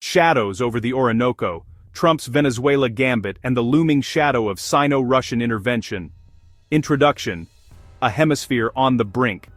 Shadows over the Orinoco, Trump's Venezuela gambit and the looming shadow of Sino-Russian intervention. Introduction. A hemisphere on the brink.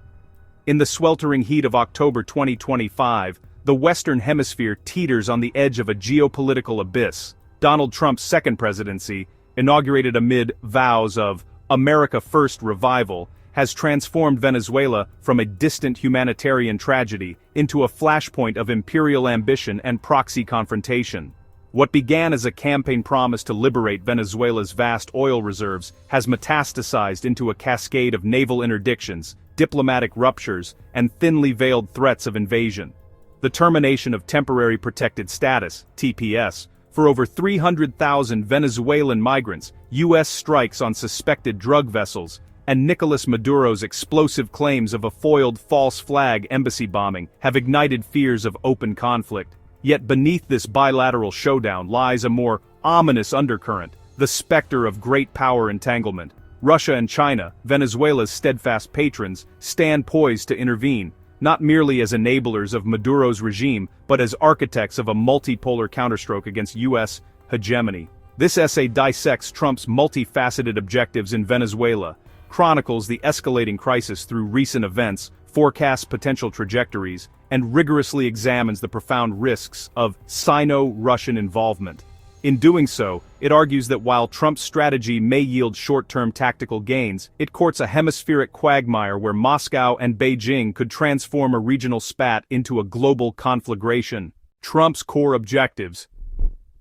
In the sweltering heat of October 2025, the Western Hemisphere teeters on the edge of a geopolitical abyss. Donald Trump's second presidency, inaugurated amid vows of America First revival, has transformed Venezuela from a distant humanitarian tragedy into a flashpoint of imperial ambition and proxy confrontation. What began as a campaign promise to liberate Venezuela's vast oil reserves has metastasized into a cascade of naval interdictions, diplomatic ruptures, and thinly veiled threats of invasion. The termination of temporary protected status, TPS, for over 300,000 Venezuelan migrants, U.S. strikes on suspected drug vessels, and Nicolas Maduro's explosive claims of a foiled false flag embassy bombing have ignited fears of open conflict. Yet beneath this bilateral showdown lies a more ominous undercurrent, the specter of great power entanglement. Russia and China, Venezuela's steadfast patrons, stand poised to intervene, not merely as enablers of Maduro's regime, but as architects of a multipolar counterstroke against U.S. hegemony. This essay dissects Trump's multifaceted objectives in Venezuela, chronicles the escalating crisis through recent events, forecasts potential trajectories, and rigorously examines the profound risks of Sino-Russian involvement. In doing so, it argues that while Trump's strategy may yield short-term tactical gains, it courts a hemispheric quagmire where Moscow and Beijing could transform a regional spat into a global conflagration. Trump's core objectives: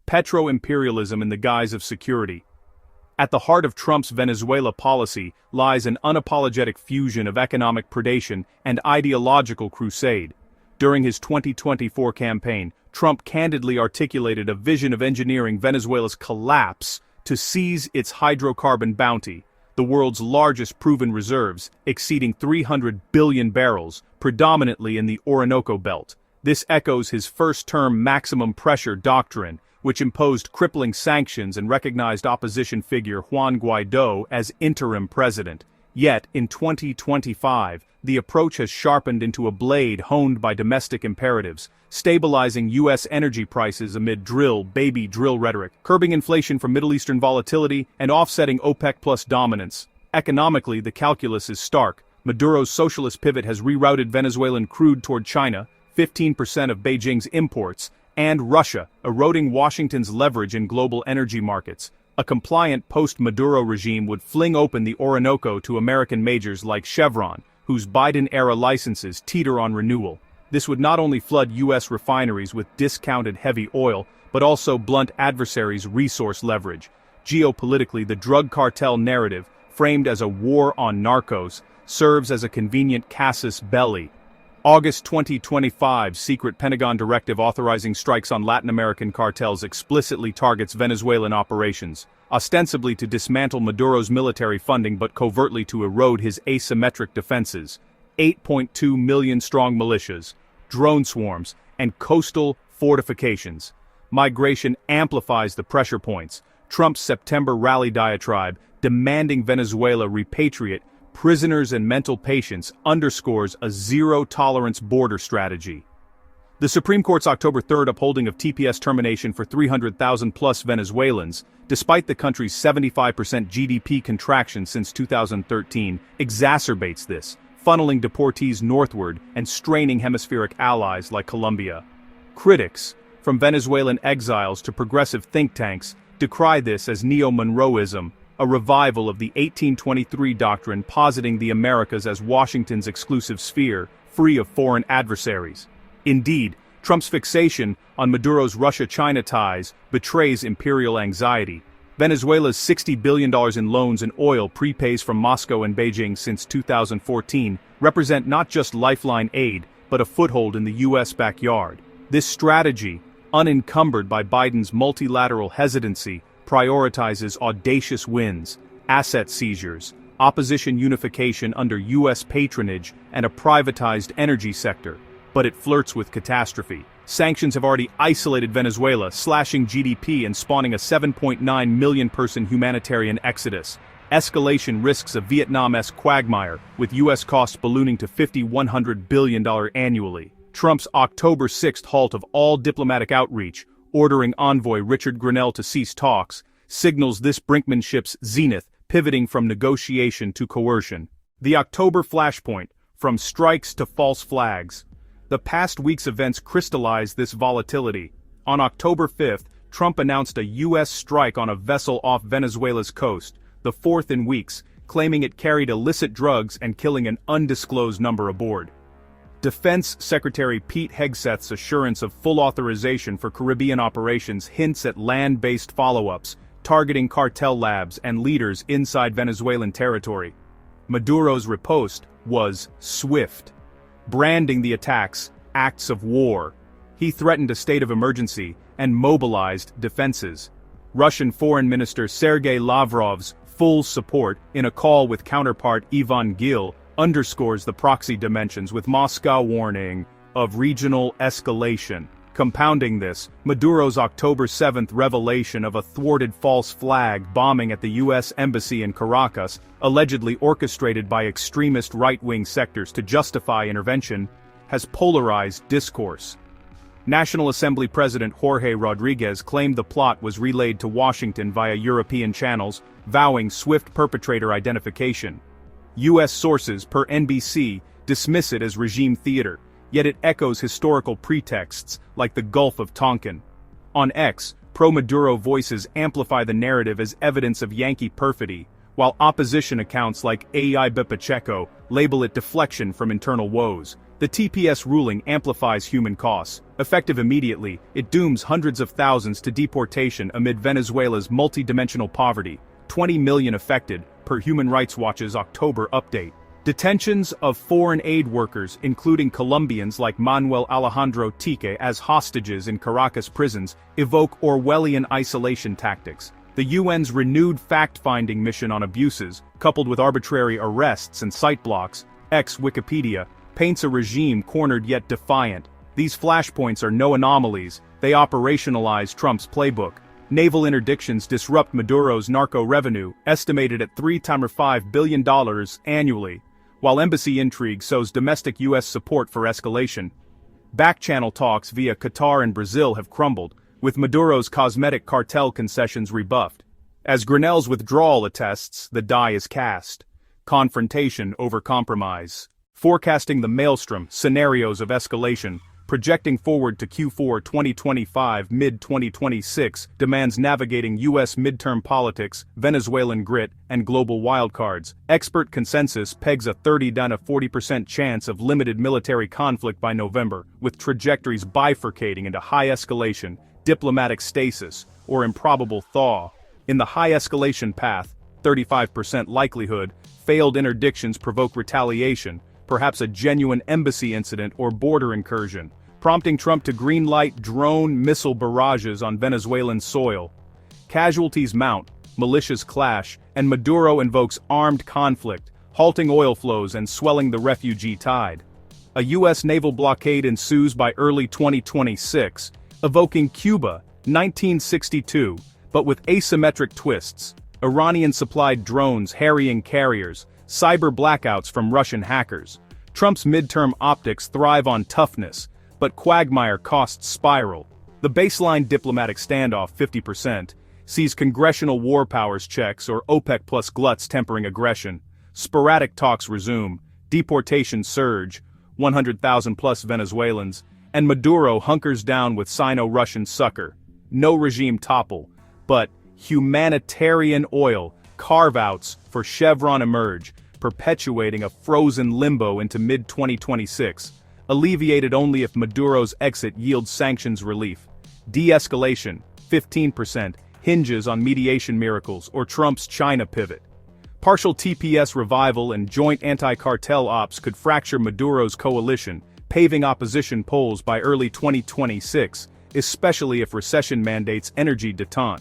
petro-imperialism in the guise of security. At the heart of Trump's Venezuela policy lies an unapologetic fusion of economic predation and ideological crusade. During his 2024 campaign, Trump candidly articulated a vision of engineering Venezuela's collapse to seize its hydrocarbon bounty, the world's largest proven reserves, exceeding 300 billion barrels, predominantly in the Orinoco belt. This echoes his first-term maximum pressure doctrine, which imposed crippling sanctions and recognized opposition figure Juan Guaidó as interim president. Yet, in 2025, the approach has sharpened into a blade honed by domestic imperatives, stabilizing U.S. energy prices amid baby drill rhetoric, curbing inflation from Middle Eastern volatility, and offsetting OPEC+ dominance. Economically, the calculus is stark. Maduro's socialist pivot has rerouted Venezuelan crude toward China, 15% of Beijing's imports, and Russia, eroding Washington's leverage in global energy markets. A compliant post-Maduro regime would fling open the Orinoco to American majors like Chevron, whose Biden-era licenses teeter on renewal. This would not only flood U.S. refineries with discounted heavy oil, but also blunt adversaries' resource leverage. Geopolitically, the drug cartel narrative, framed as a war on narcos, serves as a convenient casus belli. August 2025 secret Pentagon directive authorizing strikes on Latin American cartels explicitly targets Venezuelan operations, ostensibly to dismantle Maduro's military funding but covertly to erode his asymmetric defenses. 8.2 million strong militias, drone swarms, and coastal fortifications. Migration amplifies the pressure points. Trump's September rally diatribe, demanding Venezuela repatriate prisoners and mental patients, underscores a zero-tolerance border strategy. The Supreme Court's October 3rd upholding of TPS termination for 300,000-plus Venezuelans, despite the country's 75% GDP contraction since 2013, exacerbates this, funneling deportees northward and straining hemispheric allies like Colombia. Critics, from Venezuelan exiles to progressive think tanks, decry this as neo-Monroeism, a revival of the 1823 doctrine positing the Americas as Washington's exclusive sphere, free of foreign adversaries. Indeed, Trump's fixation on Maduro's Russia-China ties betrays imperial anxiety. Venezuela's $60 billion in loans and oil prepays from Moscow and Beijing since 2014 represent not just lifeline aid, but a foothold in the U.S. backyard. This strategy, unencumbered by Biden's multilateral hesitancy, prioritizes audacious wins, asset seizures, opposition unification under U.S. patronage, and a privatized energy sector. But it flirts with catastrophe. Sanctions have already isolated Venezuela, slashing GDP and spawning a 7.9 million-person humanitarian exodus. Escalation risks a Vietnam-esque quagmire, with U.S. costs ballooning to $100 billion annually. Trump's October 6 halt of all diplomatic outreach, ordering envoy Richard Grenell to cease talks, signals this brinkmanship's zenith, pivoting from negotiation to coercion. The October flashpoint, from strikes to false flags. The past week's events crystallize this volatility. On October 5, Trump announced a U.S. strike on a vessel off Venezuela's coast, the fourth in weeks, claiming it carried illicit drugs and killing an undisclosed number aboard. Defense Secretary Pete Hegseth's assurance of full authorization for Caribbean operations hints at land-based follow-ups, targeting cartel labs and leaders inside Venezuelan territory. Maduro's riposte was swift, branding the attacks acts of war. He threatened a state of emergency and mobilized defenses. Russian Foreign Minister Sergei Lavrov's full support in a call with counterpart Ivan Gil underscores the proxy dimensions, with Moscow warning of regional escalation. Compounding this, Maduro's October 7 revelation of a thwarted false flag bombing at the U.S. Embassy in Caracas, allegedly orchestrated by extremist right-wing sectors to justify intervention, has polarized discourse. National Assembly President Jorge Rodriguez claimed the plot was relayed to Washington via European channels, vowing swift perpetrator identification. U.S. sources, per NBC, dismiss it as regime theater, yet it echoes historical pretexts like the Gulf of Tonkin. On X, pro-Maduro voices amplify the narrative as evidence of Yankee perfidy, while opposition accounts like AI Pacheco label it deflection from internal woes. The TPS ruling amplifies human costs. Effective immediately, it dooms hundreds of thousands to deportation amid Venezuela's multi-dimensional poverty, 20 million affected, per Human Rights Watch's October update. Detentions of foreign aid workers, including Colombians like Manuel Alejandro Tique as hostages in Caracas prisons, evoke Orwellian isolation tactics. The UN's renewed fact-finding mission on abuses, coupled with arbitrary arrests and site blocks, ex-Wikipedia, paints a regime cornered yet defiant. These flashpoints are no anomalies, they operationalize Trump's playbook. Naval interdictions disrupt Maduro's narco revenue, estimated at $3.5 billion annually, while embassy intrigue sows domestic U.S. support for escalation. Back-channel talks via Qatar and Brazil have crumbled, with Maduro's cosmetic cartel concessions rebuffed. As Grenell's withdrawal attests, the die is cast. Confrontation over compromise. Forecasting the maelstrom, scenarios of escalation, projecting forward to Q4 2025, mid-2026, demands navigating U.S. midterm politics, Venezuelan grit, and global wildcards. Expert consensus pegs a 30 to 40% chance of limited military conflict by November, with trajectories bifurcating into high escalation, diplomatic stasis, or improbable thaw. In the high escalation path, 35% likelihood, failed interdictions provoke retaliation, perhaps a genuine embassy incident or border incursion, prompting Trump to greenlight drone missile barrages on Venezuelan soil. Casualties mount, militias clash, and Maduro invokes armed conflict, halting oil flows and swelling the refugee tide. A U.S. naval blockade ensues by early 2026, evoking Cuba, 1962, but with asymmetric twists. Iranian-supplied drones harrying carriers, cyber blackouts from Russian hackers. Trump's midterm optics thrive on toughness, but quagmire costs spiral. The baseline diplomatic standoff, 50%, sees congressional war powers checks or OPEC plus gluts tempering aggression. Sporadic talks resume, deportations surge, 100,000 plus Venezuelans, and Maduro hunkers down with Sino-Russian succor. No regime topple, but humanitarian oil carve-outs for Chevron emerge, perpetuating a frozen limbo into mid-2026, alleviated only if Maduro's exit yields sanctions relief. De-escalation, 15%, hinges on mediation miracles or Trump's China pivot. Partial TPS revival and joint anti-cartel ops could fracture Maduro's coalition, paving opposition polls by early 2026, especially if recession mandates energy détente.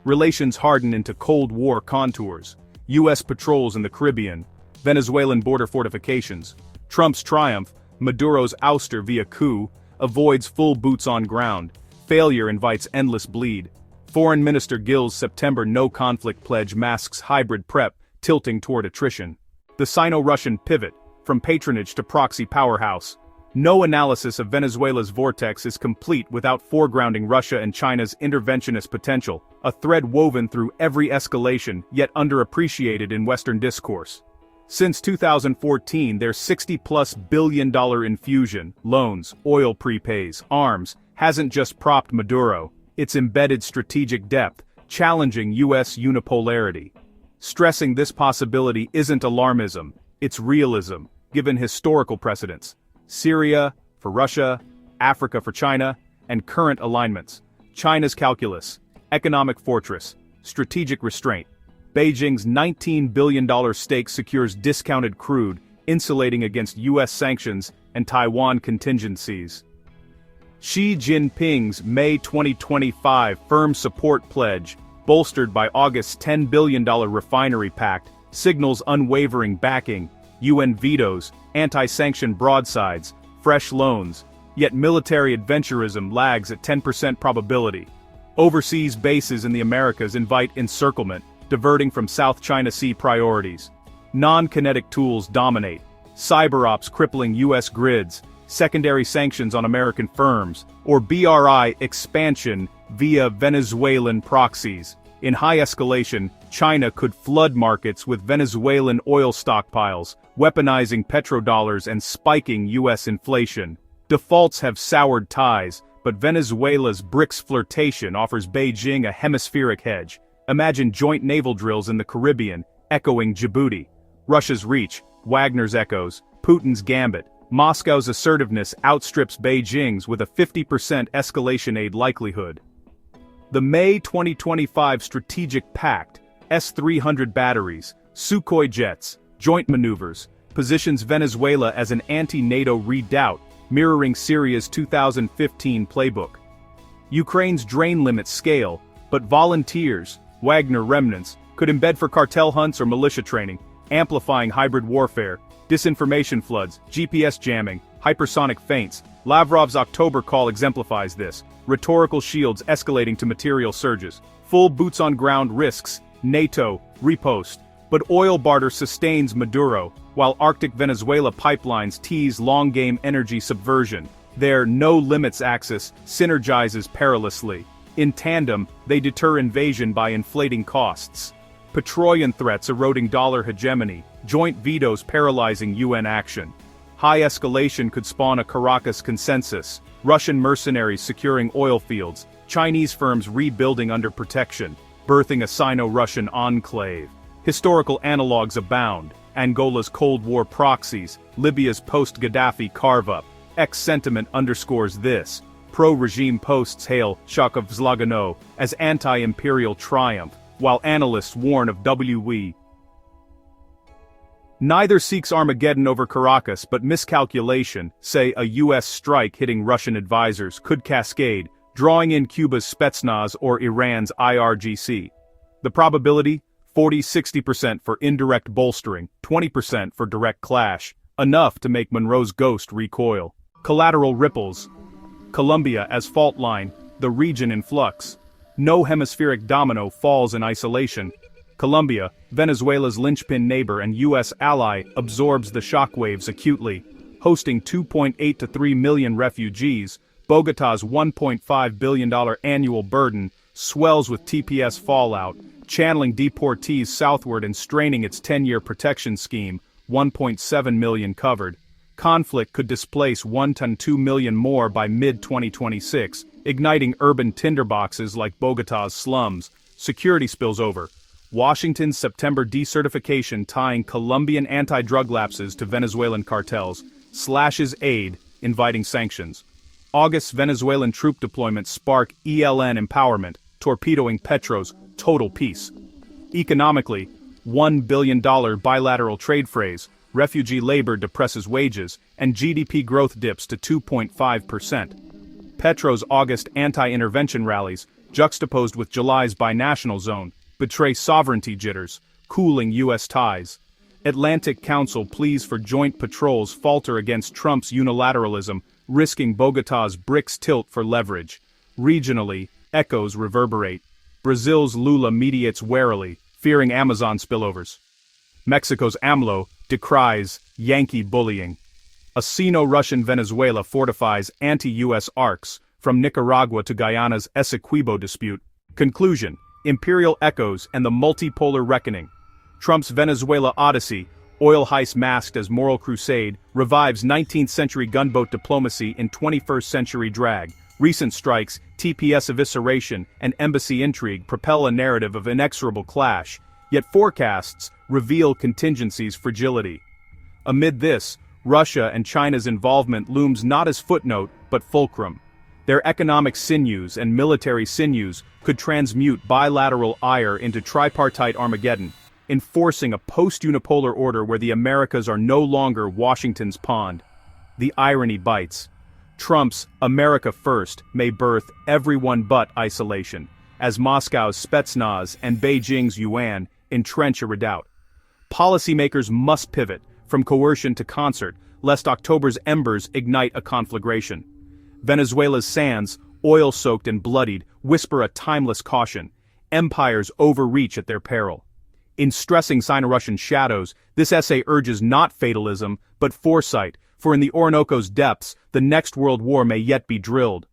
Relations harden into Cold War contours. U.S. patrols in the Caribbean, Venezuelan border fortifications. Trump's triumph, Maduro's ouster via coup, avoids full boots on ground. Failure invites endless bleed. Foreign Minister Gill's September no-conflict pledge masks hybrid prep, tilting toward attrition. The Sino-Russian pivot, from patronage to proxy powerhouse. No analysis of Venezuela's vortex is complete without foregrounding Russia and China's interventionist potential, a thread woven through every escalation yet underappreciated in Western discourse. Since 2014, their $60+ billion infusion, loans, oil prepays, arms, hasn't just propped Maduro, it's embedded strategic depth, challenging U.S. unipolarity. Stressing this possibility isn't alarmism, it's realism, given historical precedents. Syria for Russia, Africa for China, and current alignments. China's calculus, economic fortress, strategic restraint. Beijing's $19 billion stake secures discounted crude, insulating against U.S. sanctions and Taiwan contingencies. Xi Jinping's May 2025 firm support pledge, bolstered by August's $10 billion refinery pact, signals unwavering backing, UN vetoes, anti-sanction broadsides, fresh loans, yet military adventurism lags at 10% probability. Overseas bases in the Americas invite encirclement, diverting from South China Sea priorities. Non-kinetic tools dominate, cyber ops crippling U.S. grids, secondary sanctions on American firms, or BRI expansion via Venezuelan proxies. In high escalation, China could flood markets with Venezuelan oil stockpiles, weaponizing petrodollars and spiking U.S. inflation. Defaults have soured ties, but Venezuela's BRICS flirtation offers Beijing a hemispheric hedge. Imagine joint naval drills in the Caribbean, echoing Djibouti. Russia's reach, Wagner's echoes, Putin's gambit. Moscow's assertiveness outstrips Beijing's with a 50% escalation aid likelihood. The May 2025 Strategic Pact, S-300 batteries, Sukhoi jets, joint maneuvers, positions Venezuela as an anti-NATO redoubt, mirroring Syria's 2015 playbook. Ukraine's drain limits scale, but volunteers, Wagner remnants, could embed for cartel hunts or militia training, amplifying hybrid warfare, disinformation floods, GPS jamming, hypersonic feints. Lavrov's October call exemplifies this. Rhetorical shields escalating to material surges. Full boots-on-ground risks, NATO, riposte. But oil barter sustains Maduro, while Arctic Venezuela pipelines tease long-game energy subversion. Their no-limits axis synergizes perilously. In tandem, they deter invasion by inflating costs. Petroleum threats eroding dollar hegemony, joint vetoes paralyzing UN action. High escalation could spawn a Caracas consensus, Russian mercenaries securing oil fields, Chinese firms rebuilding under protection, birthing a Sino-Russian enclave. Historical analogues abound, Angola's Cold War proxies, Libya's post-Gaddafi carve-up. Sentiment underscores this. Pro-regime posts hail Shock of Zlagano as anti-imperial triumph, while analysts warn of WE. Neither seeks Armageddon over Caracas, but miscalculation, say a U.S. strike hitting Russian advisors, could cascade, drawing in Cuba's Spetsnaz or Iran's IRGC. The probability? 40–60% for indirect bolstering, 20% for direct clash, enough to make Monroe's ghost recoil. Collateral ripples. Colombia as fault line, the region in flux. No hemispheric domino falls in isolation. Colombia, Venezuela's linchpin neighbor and U.S. ally, absorbs the shockwaves acutely. Hosting 2.8 to 3 million refugees, Bogotá's $1.5 billion annual burden swells with TPS fallout, channeling deportees southward and straining its 10-year protection scheme, 1.7 million covered. Conflict could displace 1 to 2 million more by mid-2026, igniting urban tinderboxes like Bogotá's slums. Security spills over. Washington's September decertification tying Colombian anti-drug lapses to Venezuelan cartels, slashes aid, inviting sanctions. August's Venezuelan troop deployments spark ELN empowerment, torpedoing Petro's total peace. Economically, $1 billion bilateral trade phrase, refugee labor depresses wages, and GDP growth dips to 2.5%. Petro's August anti-intervention rallies, juxtaposed with July's binational zone, betray sovereignty jitters, cooling U.S. ties. Atlantic Council pleas for joint patrols falter against Trump's unilateralism, risking Bogotá's BRICS tilt for leverage. Regionally, echoes reverberate. Brazil's Lula mediates warily, fearing Amazon spillovers. Mexico's AMLO decries Yankee bullying. A Sino-Russian Venezuela fortifies anti-US arcs, from Nicaragua to Guyana's Essequibo dispute. Conclusion: imperial echoes and the multipolar reckoning. Trump's Venezuela odyssey, oil heist masked as moral crusade, revives 19th-century gunboat diplomacy in 21st-century drag. Recent strikes, TPS evisceration, and embassy intrigue propel a narrative of inexorable clash, yet forecasts reveal contingency's fragility. Amid this, Russia and China's involvement looms not as footnote, but fulcrum. Their economic sinews and military sinews could transmute bilateral ire into tripartite Armageddon, enforcing a post-unipolar order where the Americas are no longer Washington's pond. The irony bites. Trump's "America First" may birth everyone but isolation, as Moscow's Spetsnaz and Beijing's Yuan entrench a redoubt. Policymakers must pivot, from coercion to concert, lest October's embers ignite a conflagration. Venezuela's sands, oil-soaked and bloodied, whisper a timeless caution. Empires overreach at their peril. In stressing Sino-Russian shadows, this essay urges not fatalism, but foresight, for in the Orinoco's depths, the next world war may yet be drilled.